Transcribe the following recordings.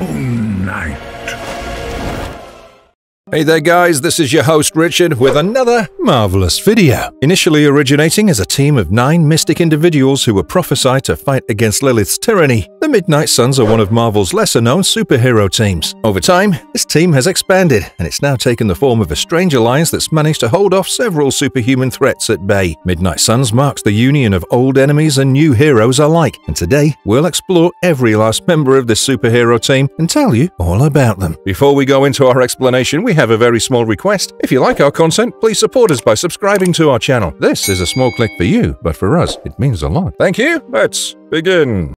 Moon Knight. Hey there guys, this is your host Richard with another marvelous video. Initially originating as a team of 9 mystic individuals who were prophesied to fight against Lilith's tyranny, the Midnight Suns are one of Marvel's lesser-known superhero teams. Over time, this team has expanded, and it's now taken the form of a strange alliance that's managed to hold off several superhuman threats at bay. Midnight Suns marks the union of old enemies and new heroes alike, and today we'll explore every last member of this superhero team and tell you all about them. Before we go into our explanation, we have a very small request. If you like our content, please support us by subscribing to our channel. This is a small click for you, but for us, it means a lot. Thank you. Let's begin.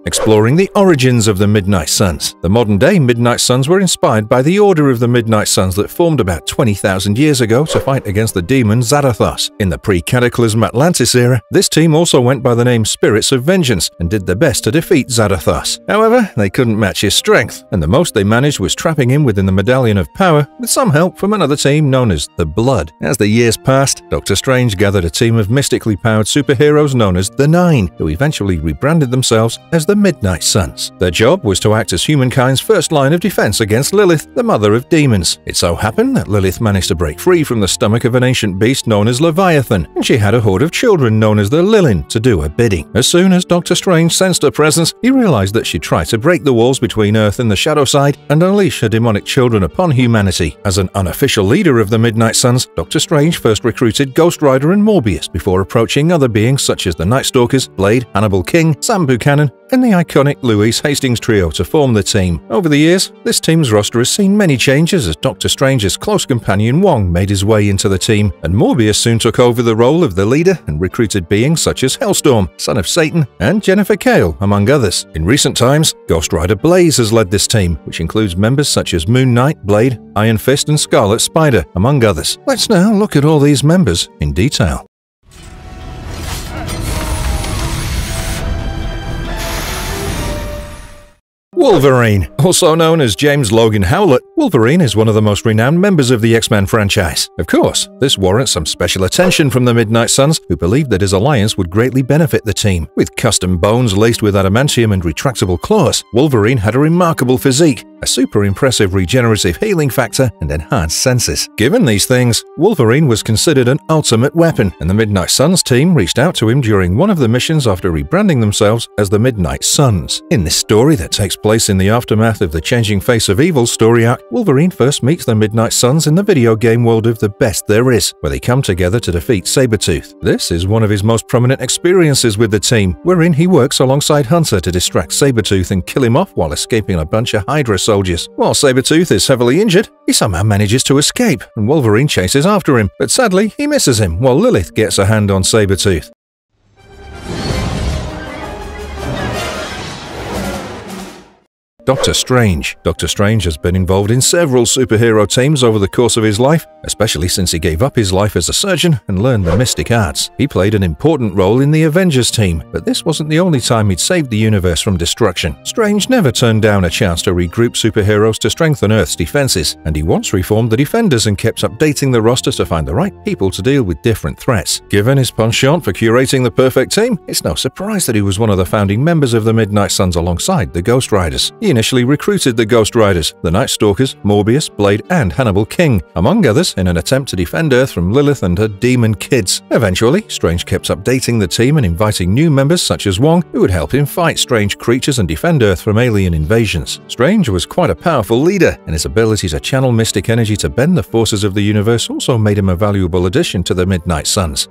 Exploring the origins of the Midnight Suns. The modern-day Midnight Suns were inspired by the Order of the Midnight Suns that formed about 20,000 years ago to fight against the demon Zarathos. In the pre-Cataclysm Atlantis era, this team also went by the name Spirits of Vengeance and did their best to defeat Zarathos. However, they couldn't match his strength, and the most they managed was trapping him within the Medallion of Power with some help from another team known as the Blood. As the years passed, Doctor Strange gathered a team of mystically powered superheroes known as the Nine, who eventually rebranded themselves as the Midnight Suns. Their job was to act as humankind's first line of defense against Lilith, the mother of demons. It so happened that Lilith managed to break free from the stomach of an ancient beast known as Leviathan, and she had a horde of children known as the Lilin to do her bidding. As soon as Doctor Strange sensed her presence, he realized that she'd try to break the walls between Earth and the Shadow Side and unleash her demonic children upon humanity. As an unofficial leader of the Midnight Suns, Doctor Strange first recruited Ghost Rider and Morbius before approaching other beings such as the Night Stalkers, Blade, Hannibal King, Sam Buchanan, and the iconic Louise Hastings trio to form the team. Over the years, this team's roster has seen many changes as Doctor Strange's close companion Wong made his way into the team, and Morbius soon took over the role of the leader and recruited beings such as Hellstorm, Son of Satan, and Jennifer Kale, among others. In recent times, Ghost Rider Blaze has led this team, which includes members such as Moon Knight, Blade, Iron Fist, and Scarlet Spider, among others. Let's now look at all these members in detail. Wolverine. Also known as James Logan Howlett, Wolverine is one of the most renowned members of the X-Men franchise. Of course, this warrants some special attention from the Midnight Suns, who believed that his alliance would greatly benefit the team. With custom bones laced with adamantium and retractable claws, Wolverine had a remarkable physique, a super impressive regenerative healing factor, and enhanced senses. Given these things, Wolverine was considered an ultimate weapon, and the Midnight Suns team reached out to him during one of the missions after rebranding themselves as the Midnight Suns. In this story that takes place in the aftermath of the Changing Face of Evil story arc, Wolverine first meets the Midnight Suns in the video game world of The Best There Is, where they come together to defeat Sabretooth. This is one of his most prominent experiences with the team, wherein he works alongside Hunter to distract Sabretooth and kill him off while escaping a bunch of Hydra soldiers. While Sabretooth is heavily injured, he somehow manages to escape, and Wolverine chases after him, but sadly he misses him while Lilith gets a hand on Sabretooth. Doctor Strange. Doctor Strange has been involved in several superhero teams over the course of his life, especially since he gave up his life as a surgeon and learned the mystic arts. He played an important role in the Avengers team, but this wasn't the only time he'd saved the universe from destruction. Strange never turned down a chance to regroup superheroes to strengthen Earth's defenses, and he once reformed the Defenders and kept updating the roster to find the right people to deal with different threats. Given his penchant for curating the perfect team, it's no surprise that he was one of the founding members of the Midnight Suns alongside the Ghost Riders. He initially recruited the Ghost Riders, the Night Stalkers, Morbius, Blade, and Hannibal King, among others, in an attempt to defend Earth from Lilith and her demon kids. Eventually, Strange kept updating the team and inviting new members such as Wong, who would help him fight strange creatures and defend Earth from alien invasions. Strange was quite a powerful leader, and his ability to channel mystic energy to bend the forces of the universe also made him a valuable addition to the Midnight Suns.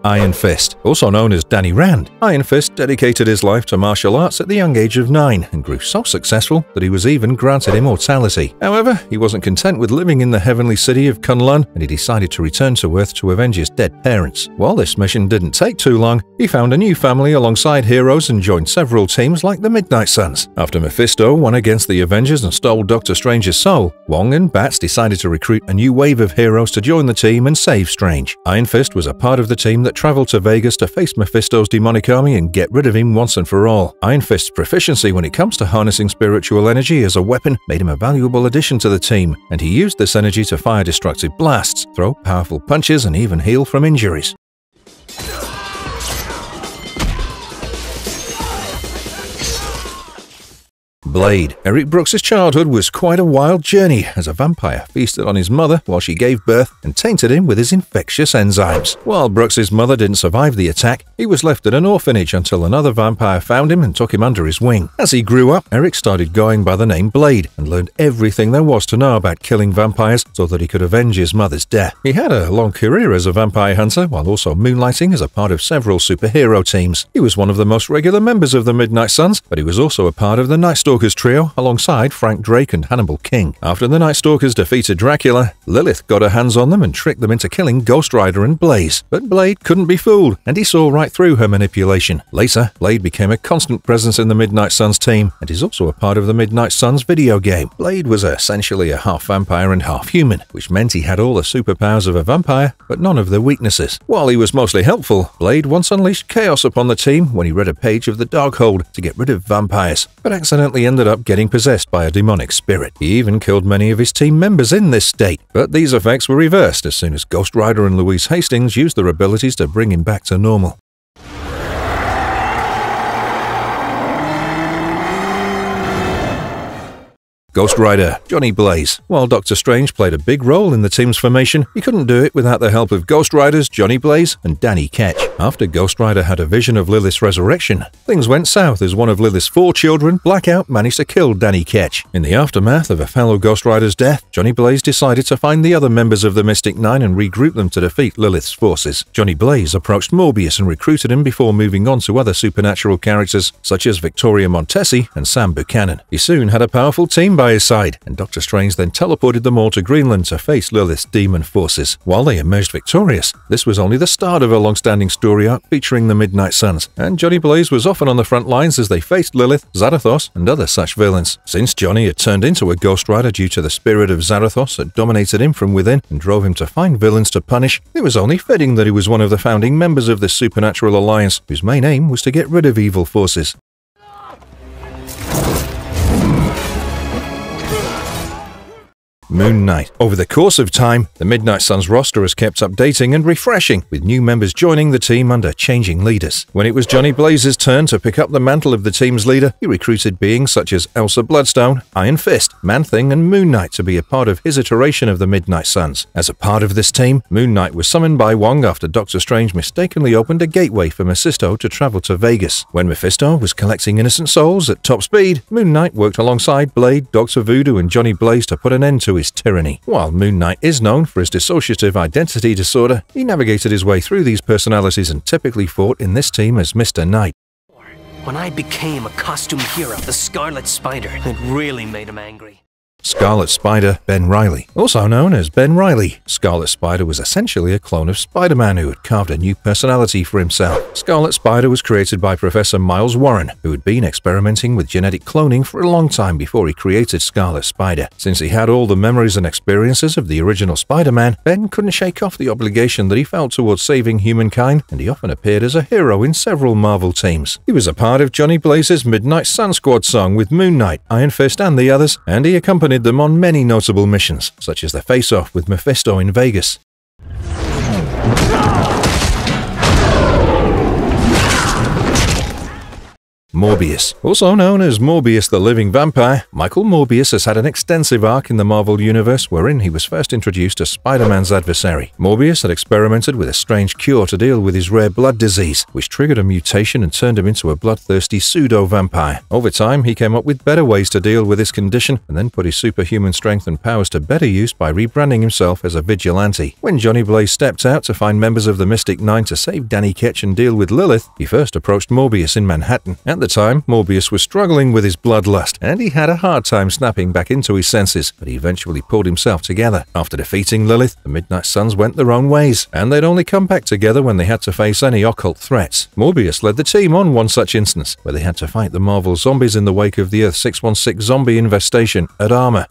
Iron Fist. Also known as Danny Rand, Iron Fist dedicated his life to martial arts at the young age of 9 and grew so successful that he was even granted immortality. However, he wasn't content with living in the heavenly city of Kunlun, and he decided to return to Earth to avenge his dead parents. While this mission didn't take too long, he found a new family alongside heroes and joined several teams like the Midnight Suns. After Mephisto won against the Avengers and stole Doctor Strange's soul, Wong and Bats decided to recruit a new wave of heroes to join the team and save Strange. Iron Fist was a part of the team that that traveled to Vegas to face Mephisto's demonic army and get rid of him once and for all. Iron Fist's proficiency when it comes to harnessing spiritual energy as a weapon made him a valuable addition to the team, and he used this energy to fire destructive blasts, throw powerful punches, and even heal from injuries. Blade. Eric Brooks' childhood was quite a wild journey as a vampire feasted on his mother while she gave birth and tainted him with his infectious enzymes. While Brooks' mother didn't survive the attack, he was left at an orphanage until another vampire found him and took him under his wing. As he grew up, Eric started going by the name Blade and learned everything there was to know about killing vampires so that he could avenge his mother's death. He had a long career as a vampire hunter while also moonlighting as a part of several superhero teams. He was one of the most regular members of the Midnight Suns, but he was also a part of the Night Stalkers trio alongside Frank Drake and Hannibal King. After the Night Stalkers defeated Dracula, Lilith got her hands on them and tricked them into killing Ghost Rider and Blaze. But Blade couldn't be fooled, and he saw right through her manipulation. Later, Blade became a constant presence in the Midnight Suns team and is also a part of the Midnight Suns video game. Blade was essentially a half vampire and half human, which meant he had all the superpowers of a vampire, but none of the weaknesses. While he was mostly helpful, Blade once unleashed chaos upon the team when he read a page of the Darkhold to get rid of vampires, but accidentally ended up getting possessed by a demonic spirit. He even killed many of his team members in this state, but these effects were reversed as soon as Ghost Rider and Louise Hastings used their abilities to bring him back to normal. Ghost Rider, Johnny Blaze. While Doctor Strange played a big role in the team's formation, he couldn't do it without the help of Ghost Riders Johnny Blaze and Danny Ketch. After Ghost Rider had a vision of Lilith's resurrection, things went south as one of Lilith's 4 children, Blackout, managed to kill Danny Ketch. In the aftermath of a fellow Ghost Rider's death, Johnny Blaze decided to find the other members of the Mystic Nine and regroup them to defeat Lilith's forces. Johnny Blaze approached Morbius and recruited him before moving on to other supernatural characters such as Victoria Montesi and Sam Buchanan. He soon had a powerful team by his side, and Doctor Strange then teleported them all to Greenland to face Lilith's demon forces. While they emerged victorious, this was only the start of a long-standing story arc featuring the Midnight Suns, and Johnny Blaze was often on the front lines as they faced Lilith, Zarathos, and other such villains. Since Johnny had turned into a Ghost Rider due to the spirit of Zarathos that dominated him from within and drove him to find villains to punish, it was only fitting that he was one of the founding members of this supernatural alliance, whose main aim was to get rid of evil forces. Moon Knight. Over the course of time, the Midnight Suns roster has kept updating and refreshing, with new members joining the team under changing leaders. When it was Johnny Blaze's turn to pick up the mantle of the team's leader, he recruited beings such as Elsa Bloodstone, Iron Fist, Man-Thing, and Moon Knight to be a part of his iteration of the Midnight Suns. As a part of this team, Moon Knight was summoned by Wong after Doctor Strange mistakenly opened a gateway for Mephisto to travel to Vegas. When Mephisto was collecting innocent souls at top speed, Moon Knight worked alongside Blade, Dr. Voodoo, and Johnny Blaze to put an end to his tyranny. While Moon Knight is known for his dissociative identity disorder, he navigated his way through these personalities and typically fought in this team as Mr. Knight. When I became a costume hero, the Scarlet Spider, it really made him angry. Scarlet Spider, Ben Reilly. Also known as Ben Reilly, Scarlet Spider was essentially a clone of Spider-Man who had carved a new personality for himself. Scarlet Spider was created by Professor Miles Warren, who had been experimenting with genetic cloning for a long time before he created Scarlet Spider. Since he had all the memories and experiences of the original Spider-Man, Ben couldn't shake off the obligation that he felt towards saving humankind, and he often appeared as a hero in several Marvel teams. He was a part of Johnny Blaze's Midnight Sun Squad song with Moon Knight, Iron Fist, and the others, and he accompanied them on many notable missions, such as the face-off with Mephisto in Vegas. Morbius. Also known as Morbius the Living Vampire, Michael Morbius has had an extensive arc in the Marvel Universe wherein he was first introduced as Spider-Man's adversary. Morbius had experimented with a strange cure to deal with his rare blood disease, which triggered a mutation and turned him into a bloodthirsty pseudo-vampire. Over time, he came up with better ways to deal with this condition and then put his superhuman strength and powers to better use by rebranding himself as a vigilante. When Johnny Blaze stepped out to find members of the Mystic Nine to save Danny Ketch and deal with Lilith, he first approached Morbius in Manhattan. At the time, Morbius was struggling with his bloodlust, and he had a hard time snapping back into his senses, but he eventually pulled himself together. After defeating Lilith, the Midnight Suns went their own ways, and they'd only come back together when they had to face any occult threats. Morbius led the team on one such instance, where they had to fight the Marvel zombies in the wake of the Earth-616 zombie infestation at Armor.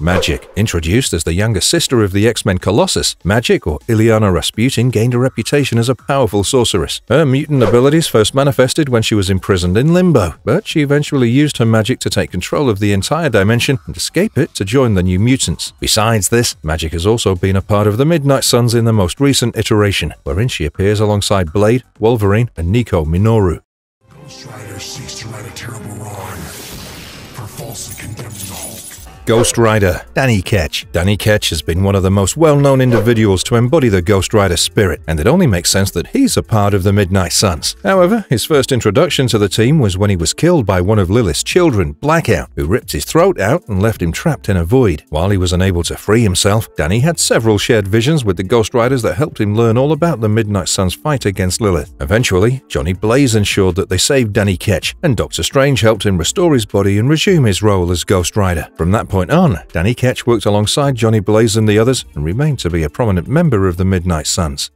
Magik. Introduced as the younger sister of the X-Men Colossus, Magik, or Ilyana Rasputin, gained a reputation as a powerful sorceress. Her mutant abilities first manifested when she was imprisoned in Limbo, but she eventually used her magic to take control of the entire dimension and escape it to join the New Mutants. Besides this, Magik has also been a part of the Midnight Suns in the most recent iteration, wherein she appears alongside Blade, Wolverine, and Nico Minoru. Ghost Rider seeks to right a terrible wrong for falsely condemning the Hulk. Ghost Rider, Danny Ketch. Danny Ketch has been one of the most well-known individuals to embody the Ghost Rider spirit, and it only makes sense that he's a part of the Midnight Suns. However, his first introduction to the team was when he was killed by one of Lilith's children, Blackout, who ripped his throat out and left him trapped in a void. While he was unable to free himself, Danny had several shared visions with the Ghost Riders that helped him learn all about the Midnight Suns' fight against Lilith. Eventually, Johnny Blaze ensured that they saved Danny Ketch, and Doctor Strange helped him restore his body and resume his role as Ghost Rider. From that point on, Danny Ketch worked alongside Johnny Blaze and the others and remained to be a prominent member of the Midnight Suns.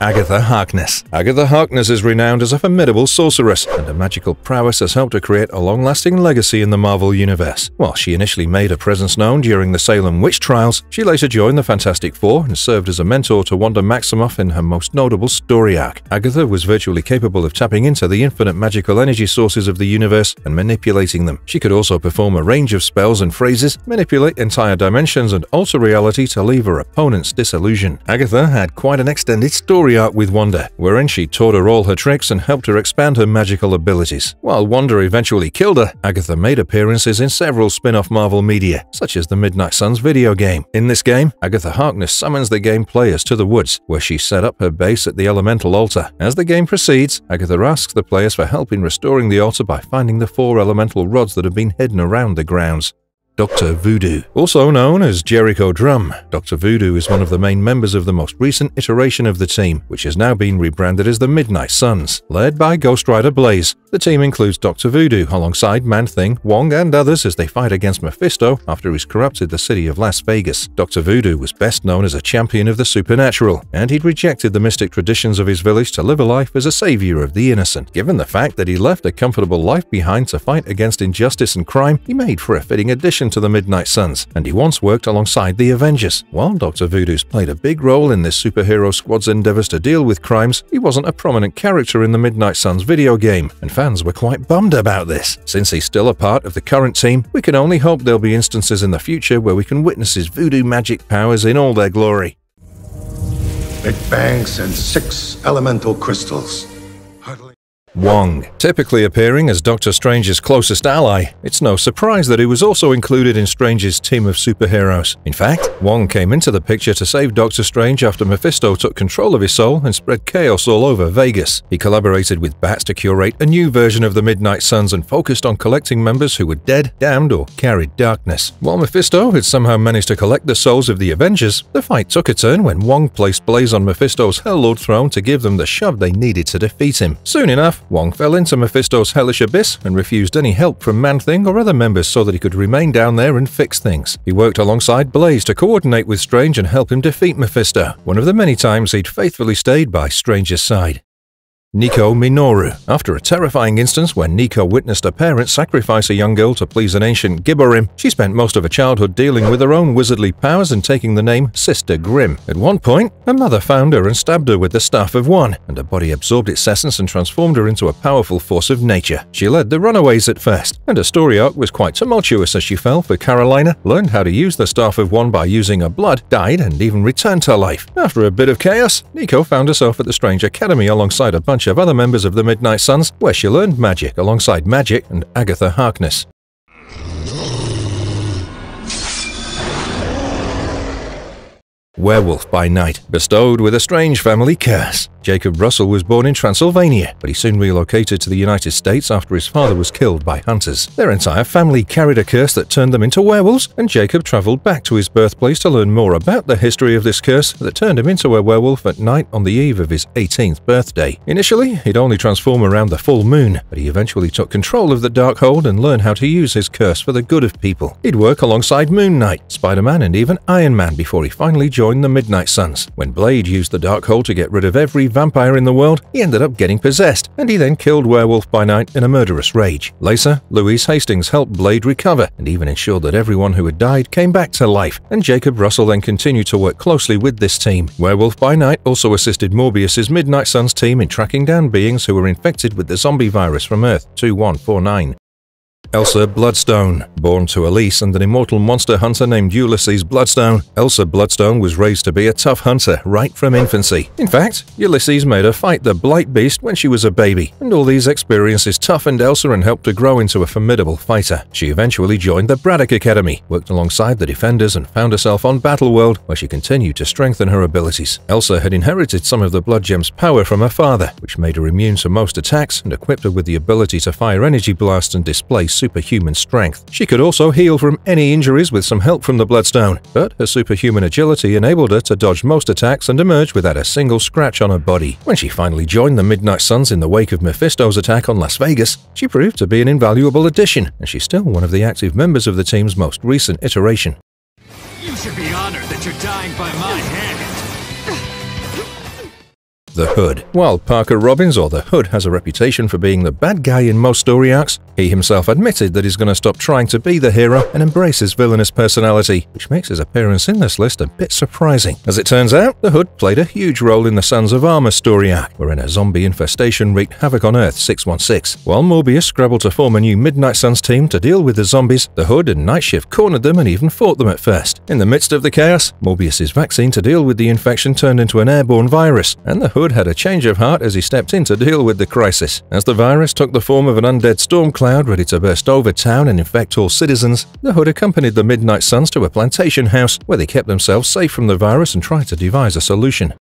Agatha Harkness. Agatha Harkness is renowned as a formidable sorceress, and her magical prowess has helped to create a long-lasting legacy in the Marvel Universe. While she initially made her presence known during the Salem witch trials, she later joined the Fantastic Four and served as a mentor to Wanda Maximoff in her most notable story arc. Agatha was virtually capable of tapping into the infinite magical energy sources of the universe and manipulating them. She could also perform a range of spells and phrases, manipulate entire dimensions, and alter reality to leave her opponents disillusioned. Agatha had quite an extended story arc with Wanda, wherein she taught her all her tricks and helped her expand her magical abilities. While Wanda eventually killed her, Agatha made appearances in several spin-off Marvel media, such as the Midnight Suns video game. In this game, Agatha Harkness summons the game players to the woods, where she set up her base at the Elemental Altar. As the game proceeds, Agatha asks the players for help in restoring the altar by finding the 4 elemental rods that have been hidden around the grounds. Dr. Voodoo. Also known as Jericho Drum, Dr. Voodoo is one of the main members of the most recent iteration of the team, which has now been rebranded as the Midnight Suns. Led by Ghost Rider Blaze, the team includes Dr. Voodoo alongside Man-Thing, Wong, and others as they fight against Mephisto after he's corrupted the city of Las Vegas. Dr. Voodoo was best known as a champion of the supernatural, and he'd rejected the mystic traditions of his village to live a life as a savior of the innocent. Given the fact that he left a comfortable life behind to fight against injustice and crime, he made for a fitting addition to the Midnight Suns, and he once worked alongside the Avengers. While Dr. Voodoo's played a big role in this superhero squad's endeavors to deal with crimes, he wasn't a prominent character in the Midnight Suns video game, and fans were quite bummed about this. Since he's still a part of the current team, we can only hope there'll be instances in the future where we can witness his voodoo magic powers in all their glory. Big bangs and 6 elemental crystals. Wong. Typically appearing as Doctor Strange's closest ally, it's no surprise that he was also included in Strange's team of superheroes. In fact, Wong came into the picture to save Doctor Strange after Mephisto took control of his soul and spread chaos all over Vegas. He collaborated with Bats to curate a new version of the Midnight Suns and focused on collecting members who were dead, damned, or carried darkness. While Mephisto had somehow managed to collect the souls of the Avengers, the fight took a turn when Wong placed Blaze on Mephisto's Hell-Lord throne to give them the shove they needed to defeat him. Soon enough, Wong fell into Mephisto's hellish abyss and refused any help from Man-Thing or other members so that he could remain down there and fix things. He worked alongside Blaze to coordinate with Strange and help him defeat Mephisto, one of the many times he'd faithfully stayed by Strange's side. Nico Minoru. After a terrifying instance when Nico witnessed her parents sacrifice a young girl to please an ancient Gibborim, she spent most of her childhood dealing with her own wizardly powers and taking the name Sister Grimm. At one point, her mother found her and stabbed her with the Staff of One, and her body absorbed its essence and transformed her into a powerful force of nature. She led the Runaways at first, and her story arc was quite tumultuous as she fell for Carolina, learned how to use the Staff of One by using her blood, died, and even returned to life. After a bit of chaos, Nico found herself at the Strange Academy alongside a bunch of other members of the Midnight Suns, where she learned magic alongside Magik and Agatha Harkness. Werewolf by Night. Bestowed with a strange family curse, Jacob Russell was born in Transylvania, but he soon relocated to the United States after his father was killed by hunters. Their entire family carried a curse that turned them into werewolves, and Jacob traveled back to his birthplace to learn more about the history of this curse that turned him into a werewolf at night on the eve of his 18th birthday. Initially, he'd only transform around the full moon, but he eventually took control of the Darkhold and learned how to use his curse for the good of people. He'd work alongside Moon Knight, Spider-Man, and even Iron Man before he finally joined join the Midnight Suns. When Blade used the Darkhold to get rid of every vampire in the world, he ended up getting possessed, and he then killed Werewolf by Night in a murderous rage. Later, Louise Hastings helped Blade recover, and even ensured that everyone who had died came back to life, and Jacob Russell then continued to work closely with this team. Werewolf by Night also assisted Morbius's Midnight Suns team in tracking down beings who were infected with the zombie virus from Earth 2149. Elsa Bloodstone. Born to Elise and an immortal monster hunter named Ulysses Bloodstone, Elsa Bloodstone was raised to be a tough hunter right from infancy. In fact, Ulysses made her fight the Blight Beast when she was a baby, and all these experiences toughened Elsa and helped her grow into a formidable fighter. She eventually joined the Braddock Academy, worked alongside the Defenders, and found herself on Battleworld, where she continued to strengthen her abilities. Elsa had inherited some of the Blood Gem's power from her father, which made her immune to most attacks and equipped her with the ability to fire energy blasts and display superhuman strength. She could also heal from any injuries with some help from the Bloodstone, but her superhuman agility enabled her to dodge most attacks and emerge without a single scratch on her body. When she finally joined the Midnight Suns in the wake of Mephisto's attack on Las Vegas, she proved to be an invaluable addition, and she's still one of the active members of the team's most recent iteration. You should be honored that you're dying by my hand. The Hood. While Parker Robbins, or the Hood, has a reputation for being the bad guy in most story arcs, he himself admitted that he's going to stop trying to be the hero and embrace his villainous personality, which makes his appearance in this list a bit surprising. As it turns out, the Hood played a huge role in the Sons of Armor story arc, wherein a zombie infestation wreaked havoc on Earth 616. While Morbius scrabbled to form a new Midnight Suns team to deal with the zombies, the Hood and Night Shift cornered them and even fought them at first. In the midst of the chaos, Morbius's vaccine to deal with the infection turned into an airborne virus, and the Hood had a change of heart as he stepped in to deal with the crisis. As the virus took the form of an undead storm cloud ready to burst over town and infect all citizens, the Hood accompanied the Midnight Suns to a plantation house where they kept themselves safe from the virus and tried to devise a solution.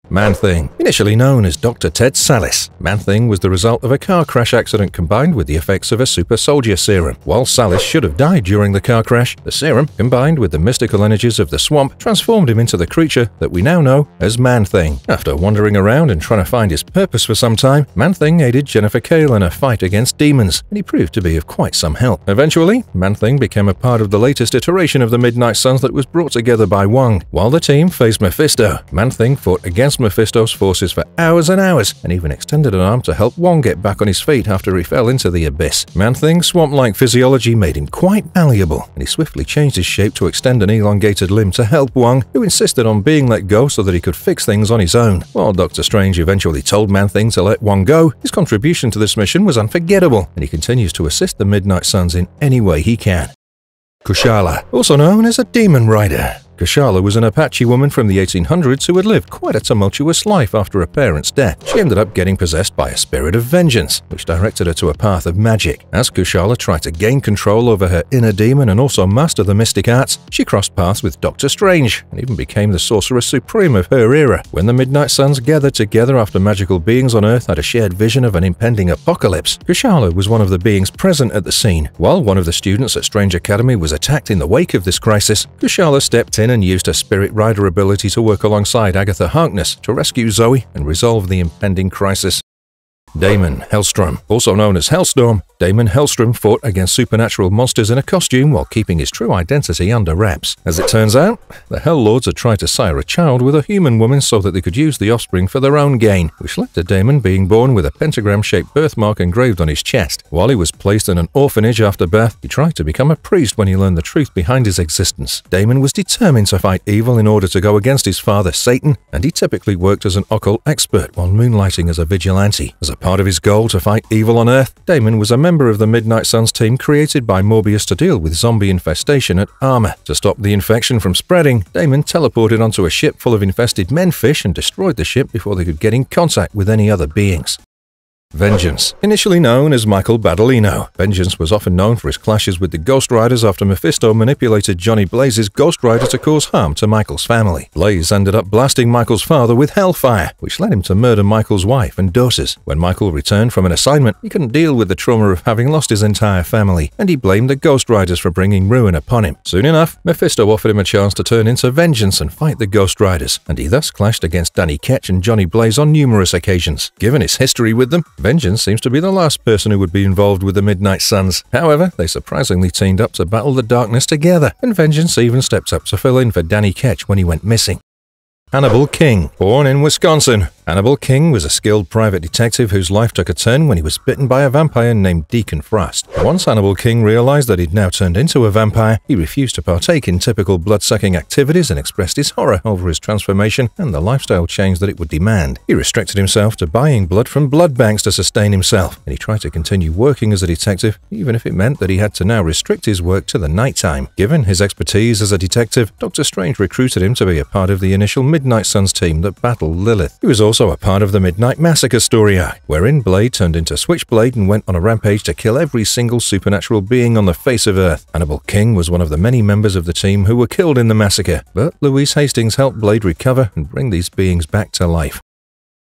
Man-Thing. Initially known as Dr. Ted Sallis, Man-Thing was the result of a car crash accident combined with the effects of a super soldier serum. While Sallis should have died during the car crash, the serum, combined with the mystical energies of the swamp, transformed him into the creature that we now know as Man-Thing. After wandering around and trying to find his purpose for some time, Man-Thing aided Jennifer Cale in a fight against demons, and he proved to be of quite some help. Eventually, Man-Thing became a part of the latest iteration of the Midnight Suns that was brought together by Wong. While the team faced Mephisto, Man-Thing fought against Mephisto's forces for hours and hours, and even extended an arm to help Wong get back on his feet after he fell into the abyss. Man-Thing's swamp-like physiology made him quite malleable, and he swiftly changed his shape to extend an elongated limb to help Wong, who insisted on being let go so that he could fix things on his own. While Doctor Strange eventually told Man-Thing to let Wong go, his contribution to this mission was unforgettable, and he continues to assist the Midnight Suns in any way he can. Kushala, also known as a demon rider. Kushala was an Apache woman from the 1800s who had lived quite a tumultuous life after her parents' death. She ended up getting possessed by a spirit of vengeance, which directed her to a path of magic. As Kushala tried to gain control over her inner demon and also master the mystic arts, she crossed paths with Doctor Strange and even became the Sorceress Supreme of her era. When the Midnight Suns gathered together after magical beings on Earth had a shared vision of an impending apocalypse, Kushala was one of the beings present at the scene. While one of the students at Strange Academy was attacked in the wake of this crisis, Kushala stepped in and used her Spirit Rider ability to work alongside Agatha Harkness to rescue Zoe and resolve the impending crisis. Damon Hellstrom. Also known as Hellstorm, Damon Hellstrom fought against supernatural monsters in a costume while keeping his true identity under wraps. As it turns out, the Hell Lords had tried to sire a child with a human woman so that they could use the offspring for their own gain, which led to Damon being born with a pentagram-shaped birthmark engraved on his chest. While he was placed in an orphanage after birth, he tried to become a priest when he learned the truth behind his existence. Damon was determined to fight evil in order to go against his father, Satan, and he typically worked as an occult expert while moonlighting as a vigilante. As a part of his goal to fight evil on Earth, Damon was a member of the Midnight Suns team created by Morbius to deal with zombie infestation at Armor. To stop the infection from spreading, Damon teleported onto a ship full of infested menfish and destroyed the ship before they could get in contact with any other beings. Vengeance. Initially known as Michael Badolino, Vengeance was often known for his clashes with the Ghost Riders after Mephisto manipulated Johnny Blaze's Ghost Rider to cause harm to Michael's family. Blaze ended up blasting Michael's father with hellfire, which led him to murder Michael's wife and daughters. When Michael returned from an assignment, he couldn't deal with the trauma of having lost his entire family, and he blamed the Ghost Riders for bringing ruin upon him. Soon enough, Mephisto offered him a chance to turn into Vengeance and fight the Ghost Riders, and he thus clashed against Danny Ketch and Johnny Blaze on numerous occasions. Given his history with them, Vengeance seems to be the last person who would be involved with the Midnight Suns. However, they surprisingly teamed up to battle the darkness together, and Vengeance even stepped up to fill in for Danny Ketch when he went missing. Hannibal King. Born in Wisconsin, Hannibal King was a skilled private detective whose life took a turn when he was bitten by a vampire named Deacon Frost. Once Hannibal King realized that he'd now turned into a vampire, he refused to partake in typical blood-sucking activities and expressed his horror over his transformation and the lifestyle change that it would demand. He restricted himself to buying blood from blood banks to sustain himself, and he tried to continue working as a detective, even if it meant that he had to now restrict his work to the nighttime. Given his expertise as a detective, Dr. Strange recruited him to be a part of the initial Midnight Suns team that battled Lilith. He was also a part of the Midnight Massacre story arc, wherein Blade turned into Switchblade and went on a rampage to kill every single supernatural being on the face of Earth. Hannibal King was one of the many members of the team who were killed in the massacre, but Louise Hastings helped Blade recover and bring these beings back to life.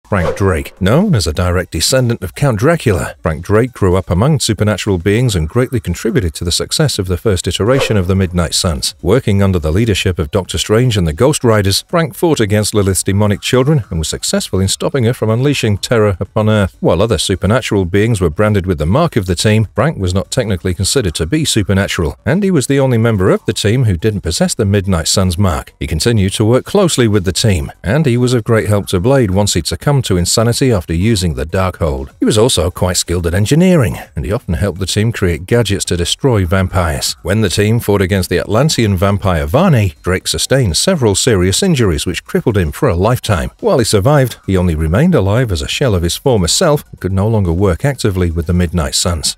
Frank Drake. Known as a direct descendant of Count Dracula, Frank Drake grew up among supernatural beings and greatly contributed to the success of the first iteration of the Midnight Suns. Working under the leadership of Doctor Strange and the Ghost Riders, Frank fought against Lilith's demonic children and was successful in stopping her from unleashing terror upon Earth. While other supernatural beings were branded with the mark of the team, Frank was not technically considered to be supernatural, and he was the only member of the team who didn't possess the Midnight Suns mark. He continued to work closely with the team, and he was of great help to Blade once he'd succumbed to insanity after using the Darkhold. He was also quite skilled at engineering, and he often helped the team create gadgets to destroy vampires. When the team fought against the Atlantean vampire Varney, Drake sustained several serious injuries which crippled him for a lifetime. While he survived, he only remained alive as a shell of his former self and could no longer work actively with the Midnight Suns.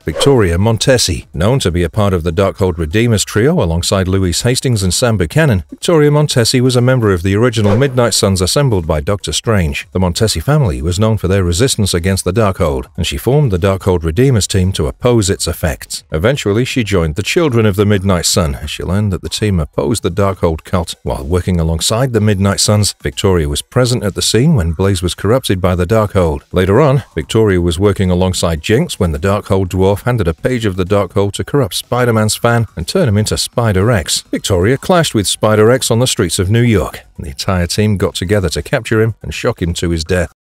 Victoria Montesi. Known to be a part of the Darkhold Redeemers trio alongside Louise Hastings and Sam Buchanan, Victoria Montesi was a member of the original Midnight Suns assembled by Doctor Strange. The Montesi family was known for their resistance against the Darkhold, and she formed the Darkhold Redeemers team to oppose its effects. Eventually, she joined the Children of the Midnight Sun as she learned that the team opposed the Darkhold cult. While working alongside the Midnight Suns, Victoria was present at the scene when Blaze was corrupted by the Darkhold. Later on, Victoria was working alongside Jinx when the Darkhold dwarf handed a page of the Darkhold to corrupt Spider-Man's fan and turn him into Spider-X. Victoria clashed with Spider-X on the streets of New York, and the entire team got together to capture him and shock him to his death.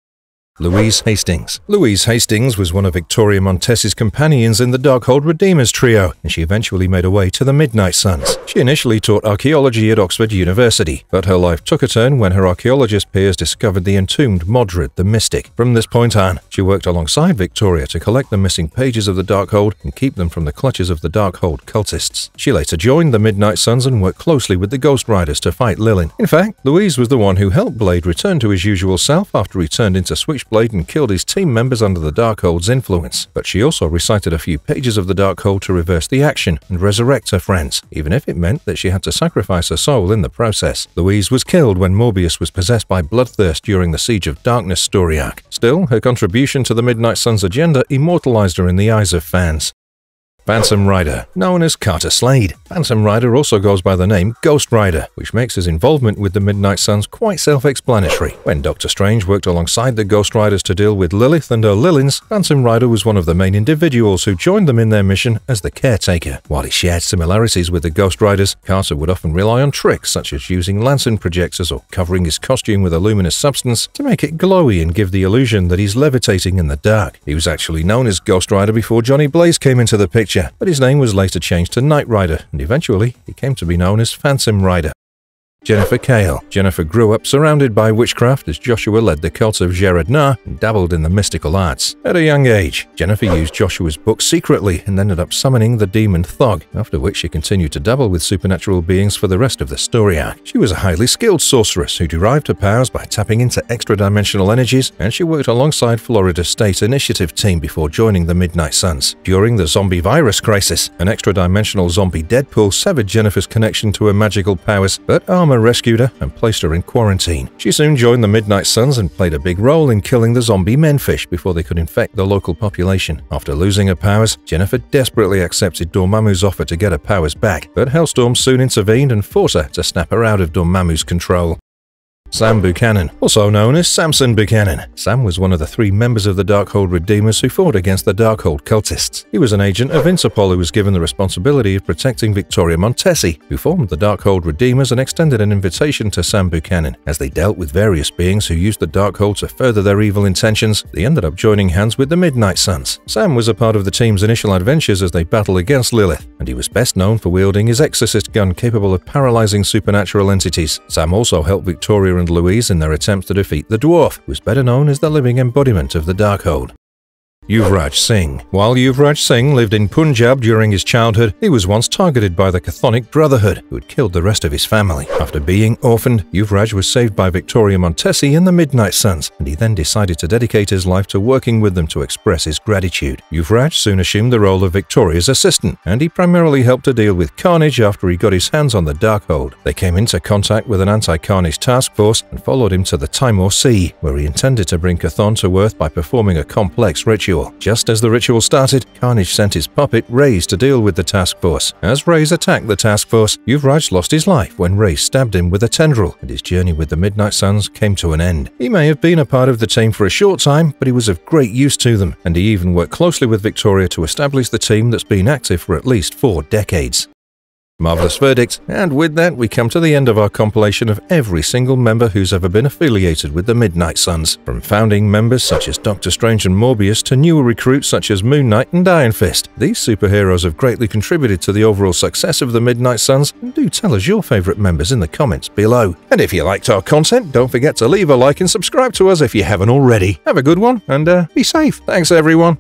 Louise Hastings. Louise Hastings was one of Victoria Montesi's companions in the Darkhold Redeemers trio, and she eventually made her way to the Midnight Suns. She initially taught archaeology at Oxford University, but her life took a turn when her archaeologist peers discovered the entombed Modred the Mystic. From this point on, she worked alongside Victoria to collect the missing pages of the Darkhold and keep them from the clutches of the Darkhold cultists. She later joined the Midnight Suns and worked closely with the Ghost Riders to fight Lilith. In fact, Louise was the one who helped Blade return to his usual self after he turned into Switchblade and killed his team members under the Darkhold's influence. But she also recited a few pages of the Darkhold to reverse the action and resurrect her friends, even if it meant that she had to sacrifice her soul in the process. Louise was killed when Morbius was possessed by bloodthirst during the Siege of Darkness story arc. Still, her contribution to the Midnight Suns agenda immortalized her in the eyes of fans. Phantom Rider. Known as Carter Slade, Phantom Rider also goes by the name Ghost Rider, which makes his involvement with the Midnight Suns quite self-explanatory. When Doctor Strange worked alongside the Ghost Riders to deal with Lilith and her Lilins, Phantom Rider was one of the main individuals who joined them in their mission as the Caretaker. While he shared similarities with the Ghost Riders, Carter would often rely on tricks such as using lantern projectors or covering his costume with a luminous substance to make it glowy and give the illusion that he's levitating in the dark. He was actually known as Ghost Rider before Johnny Blaze came into the picture, but his name was later changed to Knight Rider, and eventually he came to be known as Phantom Rider. Jennifer Cale. Jennifer grew up surrounded by witchcraft as Joshua led the cult of Jared-Nar and dabbled in the mystical arts. At a young age, Jennifer used Joshua's book secretly and ended up summoning the demon Thog, after which she continued to dabble with supernatural beings for the rest of the story arc. She was a highly skilled sorceress who derived her powers by tapping into extra-dimensional energies, and she worked alongside Florida State Initiative team before joining the Midnight Suns. During the zombie virus crisis, an extra-dimensional zombie Deadpool severed Jennifer's connection to her magical powers, but Armor rescued her and placed her in quarantine. She soon joined the Midnight Suns and played a big role in killing the zombie menfish before they could infect the local population. After losing her powers, Jennifer desperately accepted Dormammu's offer to get her powers back, but Hellstorm soon intervened and forced her to snap her out of Dormammu's control. Sam Buchanan, also known as Samson Buchanan. Sam was one of the 3 members of the Darkhold Redeemers who fought against the Darkhold cultists. He was an agent of Interpol who was given the responsibility of protecting Victoria Montesi, who formed the Darkhold Redeemers and extended an invitation to Sam Buchanan. As they dealt with various beings who used the Darkhold to further their evil intentions, they ended up joining hands with the Midnight Suns. Sam was a part of the team's initial adventures as they battled against Lilith, and he was best known for wielding his exorcist gun capable of paralyzing supernatural entities. Sam also helped Victoria and Louise in their attempts to defeat the Dwarf, who was better known as the living embodiment of the Darkhold. Yuvraj Singh. While Yuvraj Singh lived in Punjab during his childhood, he was once targeted by the Chthonic Brotherhood, who had killed the rest of his family. After being orphaned, Yuvraj was saved by Victoria Montesi and the Midnight Suns, and he then decided to dedicate his life to working with them to express his gratitude. Yuvraj soon assumed the role of Victoria's assistant, and he primarily helped to deal with Carnage after he got his hands on the Darkhold. They came into contact with an anti-Carnage task force and followed him to the Timor Sea, where he intended to bring Chthon to Earth by performing a complex ritual. Just as the ritual started, Carnage sent his puppet Reyes to deal with the task force. As Reyes attacked the task force, Yuvraj lost his life when Reyes stabbed him with a tendril, and his journey with the Midnight Suns came to an end. He may have been a part of the team for a short time, but he was of great use to them, and he even worked closely with Victoria to establish the team that's been active for at least 4 decades. Marvelous verdict, and with that we come to the end of our compilation of every single member who's ever been affiliated with the Midnight Suns, from founding members such as Doctor Strange and Morbius to newer recruits such as Moon Knight and Iron Fist. These superheroes have greatly contributed to the overall success of the Midnight Suns, and do tell us your favourite members in the comments below. And if you liked our content, don't forget to leave a like and subscribe to us if you haven't already. Have a good one, and be safe. Thanks everyone.